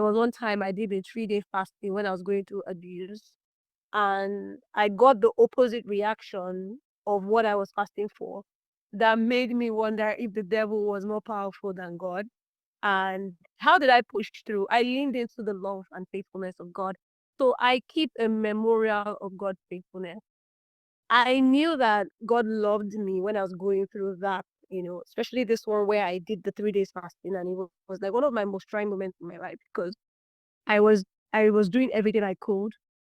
was one time I did a 3-day fasting when I was going through abuse, and I got the opposite reaction of what I was fasting for. That made me wonder if the devil was more powerful than God. And how did I push through? I leaned into the love and faithfulness of God. So I keep a memorial of God's faithfulness. I knew that God loved me when I was going through that, especially this one where I did the 3 days fasting, and it was like one of my most trying moments in my life because I was I was doing everything I could,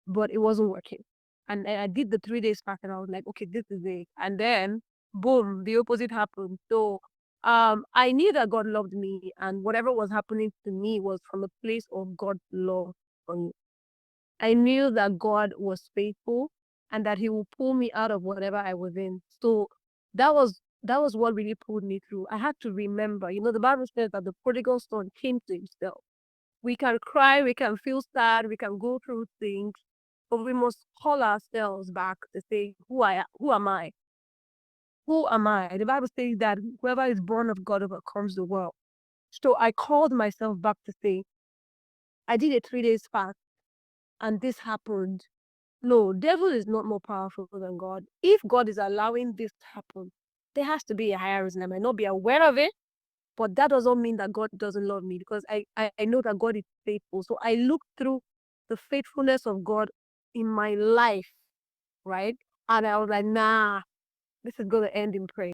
but it wasn't working. And then I did the 3 days fast, and I was like, okay, this is it. And then, boom, the opposite happened. So, I knew that God loved me, and whatever was happening to me was from a place of God's love for me. I knew that God was faithful, and that He will pull me out of whatever I was in. So that was what really pulled me through. I had to remember, the Bible says that the prodigal son came to himself. We can cry, we can feel sad, we can go through things, but we must call ourselves back to say, who am I? Who am I? The Bible says that whoever is born of God overcomes the world. So I called myself back to say, I did a 3 days fast and this happened. No, devil is not more powerful than God. If God is allowing this to happen, there has to be a higher reason. I might not be aware of it, but that doesn't mean that God doesn't love me, because I know that God is faithful. So I look through the faithfulness of God in my life, right? And I was like, nah, this is going to end in prayer.